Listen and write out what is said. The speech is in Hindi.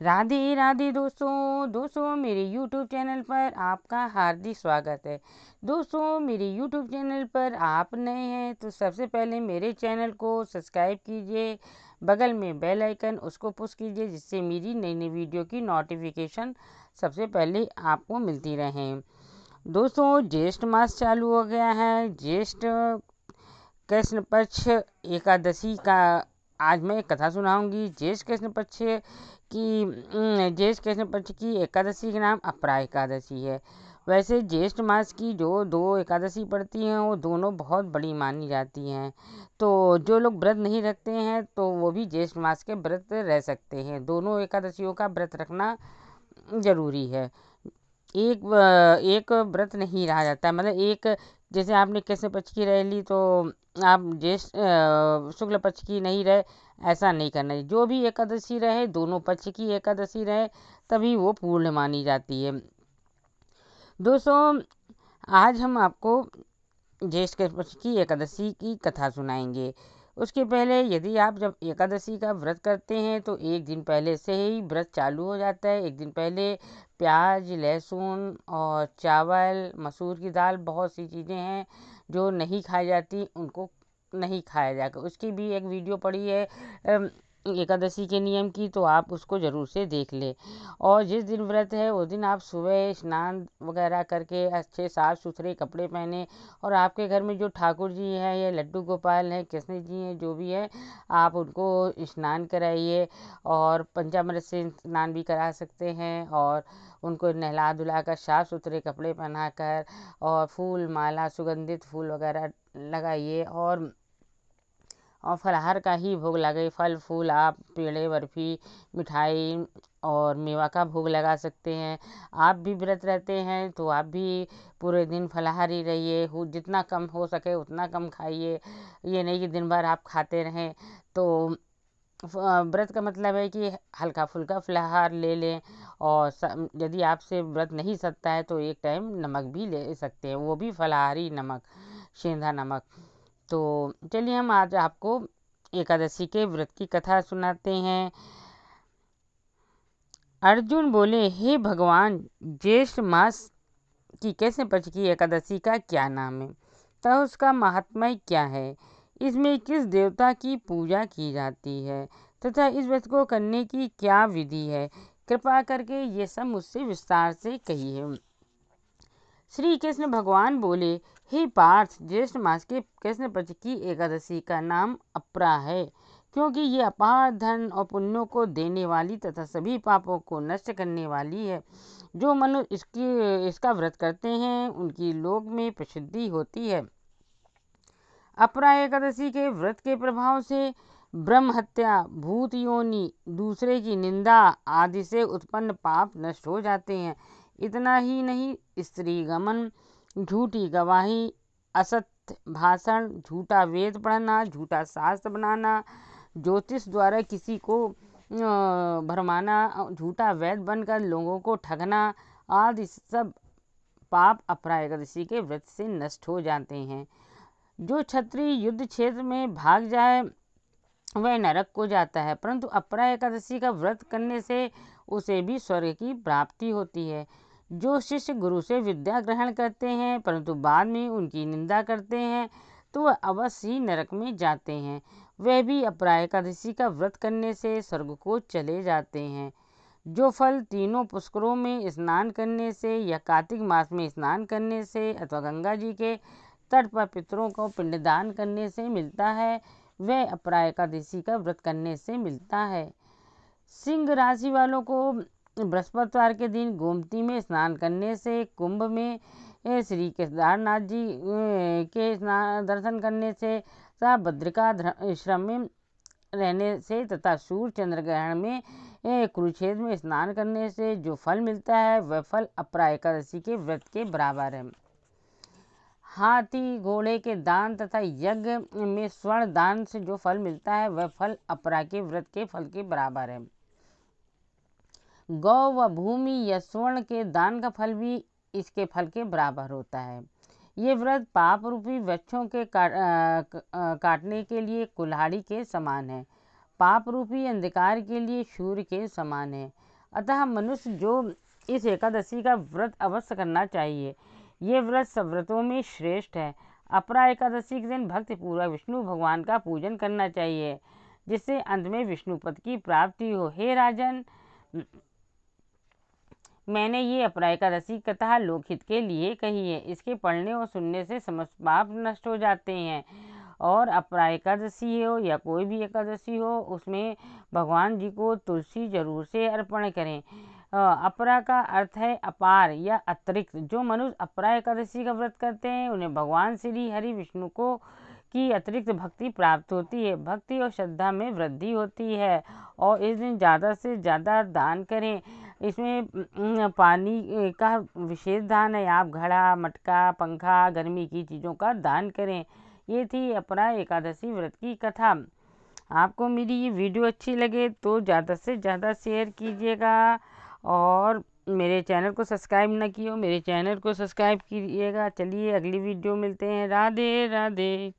राधे राधे दोस्तों मेरे YouTube चैनल पर आपका हार्दिक स्वागत है। दोस्तों मेरे YouTube चैनल पर आप नए हैं तो सबसे पहले मेरे चैनल को सब्सक्राइब कीजिए, बगल में बेल आइकन उसको पुश कीजिए जिससे मेरी नई नई वीडियो की नोटिफिकेशन सबसे पहले आपको मिलती रहे। दोस्तों ज्येष्ठ मास चालू हो गया है। ज्येष्ठ कृष्ण पक्ष एकादशी का आज मैं एक कथा सुनाऊंगी। ज्येष्ठ कृष्ण पक्ष ज्येष्ठ कृष्ण पक्ष की एकादशी का नाम अपरा एकादशी है। वैसे ज्येष्ठ मास की जो दो एकादशी पड़ती हैं वो दोनों बहुत बड़ी मानी जाती हैं। तो जो लोग व्रत नहीं रखते हैं तो वो भी ज्येष्ठ मास के व्रत रह सकते हैं। दोनों एकादशियों का व्रत रखना जरूरी है। एक व्रत नहीं रहा जाता, मतलब एक जैसे आपने कृष्ण पक्ष की रह ली तो आप ज्येष्ठ शुक्ल पक्ष की नहीं रहे, ऐसा नहीं करना चाहिए। जो भी एकादशी रहे दोनों पक्ष की एकादशी रहे तभी वो पूर्ण मानी जाती है। दोस्तों आज हम आपको ज्येष्ठ पक्ष की एकादशी की कथा सुनाएंगे। उसके पहले यदि आप जब एकादशी का व्रत करते हैं तो एक दिन पहले से ही व्रत चालू हो जाता है। एक दिन पहले प्याज, लहसुन और चावल, मसूर की दाल, बहुत सी चीज़ें हैं जो नहीं खाई जाती उनको नहीं खाया जाएगा। उसकी भी एक वीडियो पड़ी है एकादशी के नियम की, तो आप उसको ज़रूर से देख लें। और जिस दिन व्रत है उस दिन आप सुबह स्नान वगैरह करके अच्छे साफ़ सुथरे कपड़े पहने और आपके घर में जो ठाकुर जी हैं या लड्डू गोपाल हैं, कृष्ण जी हैं, जो भी है आप उनको स्नान कराइए और पंचामृत से स्नान भी करा सकते हैं। और उनको नहला धुला कर साफ़ सुथरे कपड़े पहनाकर और फूल माला सुगंधित फूल वगैरह लगाइए और फलाहार का ही भोग लगे। फल फूल आप पेड़े, बर्फ़ी, मिठाई और मेवा का भोग लगा सकते हैं। आप भी व्रत रहते हैं तो आप भी पूरे दिन फलाहारी रहिए। जितना कम हो सके उतना कम खाइए, ये नहीं कि दिन भर आप खाते रहें। तो व्रत का मतलब है कि हल्का फुल्का फलाहार ले लें। और यदि आपसे व्रत नहीं सदता है तो एक टाइम नमक भी ले सकते हैं, वो भी फलाहारी नमक, सेंधा नमक। तो चलिए हम आज आपको एकादशी के व्रत की कथा सुनाते हैं। अर्जुन बोले, हे भगवान, ज्येष्ठ मास की कृष्ण पक्ष की एकादशी का क्या नाम है तथा उसका महात्म्य क्या है? इसमें किस देवता की पूजा की जाती है तथा इस व्रत को करने की क्या विधि है? कृपा करके ये सब मुझसे विस्तार से कहिए। श्री कृष्ण भगवान बोले, हे पार्थ, ज्येष्ठ मास के कृष्ण पक्ष की एकादशी का नाम अपरा है, क्योंकि ये अपार धन और पुण्यों को देने वाली तथा सभी पापों को नष्ट करने वाली है। जो मनुष्य इसका व्रत करते हैं उनकी लोक में प्रसिद्धि होती है। अपरा एकादशी के व्रत के प्रभाव से ब्रह्म हत्या, भूत योनि, दूसरे की निंदा आदि से उत्पन्न पाप नष्ट हो जाते हैं। इतना ही नहीं, स्त्री गमन, झूठी गवाही, असत्य भाषण, झूठा वेद पढ़ना, झूठा शास्त्र बनाना, ज्योतिष द्वारा किसी को भरमाना, झूठा वैद बनकर लोगों को ठगना आदि सब पाप अपरा एकादशी के व्रत से नष्ट हो जाते हैं। जो क्षत्रिय युद्ध क्षेत्र में भाग जाए वह नरक को जाता है, परंतु अपरा एकादशी का व्रत करने से उसे भी स्वर्ग की प्राप्ति होती है। जो शिष्य गुरु से विद्या ग्रहण करते हैं परंतु बाद में उनकी निंदा करते हैं तो वह अवश्य ही नरक में जाते हैं। वह भी अपरा एकादशी का व्रत करने से स्वर्ग को चले जाते हैं। जो फल तीनों पुष्करों में स्नान करने से या कार्तिक मास में स्नान करने से अथवा गंगा जी के तट पर पितरों को पिंडदान करने से मिलता है वह अपरा एकादशी का व्रत करने से मिलता है। सिंह राशि वालों को बृहस्पतिवार के दिन गोमती में स्नान करने से, कुंभ में श्री केदारनाथ जी के स्नान दर्शन करने से तथा बद्रिका में रहने से तथा सूर्य चंद्र ग्रहण में कुरुक्षेत्र में स्नान करने से जो फल मिलता है वह फल अपरा एकादशी के व्रत के बराबर है। हाथी घोड़े के दान तथा यज्ञ में स्वर्ण दान से जो फल मिलता है वह फल अपरा के व्रत के फल के बराबर है। गौ व भूमि या स्वर्ण के दान का फल भी इसके फल के बराबर होता है। ये व्रत पाप रूपी वृक्षों के काटने के लिए कुल्हाड़ी के समान है। पाप रूपी अंधकार के लिए सूर्य के समान है। अतः मनुष्य जो इस एकादशी का व्रत अवश्य करना चाहिए। ये व्रत सब व्रतों में श्रेष्ठ है। अपरा एकादशी के दिन भक्ति पूर्वक विष्णु भगवान का पूजन करना चाहिए, जिससे अंत में विष्णु पद की प्राप्ति हो। हे राजन, मैंने ये अपरा एकादशी कथा लोकहित के लिए कही है। इसके पढ़ने और सुनने से समस्त पाप नष्ट हो जाते हैं। और अपरा एकादशी हो या कोई भी एकादशी हो, उसमें भगवान जी को तुलसी जरूर से अर्पण करें। अपरा का अर्थ है अपार या अतिरिक्त। जो मनुष्य अपरा एकादशी का व्रत करते हैं उन्हें भगवान श्री हरि विष्णु को की अतिरिक्त भक्ति प्राप्त होती है। भक्ति और श्रद्धा में वृद्धि होती है। और इस दिन ज़्यादा से ज़्यादा दान करें। इसमें पानी का विशेष दान है। आप घड़ा, मटका, पंखा, गर्मी की चीज़ों का दान करें। ये थी अपरा एकादशी व्रत की कथा। आपको मेरी ये वीडियो अच्छी लगे तो ज़्यादा से ज़्यादा शेयर कीजिएगा। और मेरे चैनल को सब्सक्राइब ना किए हो, मेरे चैनल को सब्सक्राइब कीजिएगा। चलिए अगली वीडियो मिलते हैं। राधे राधे।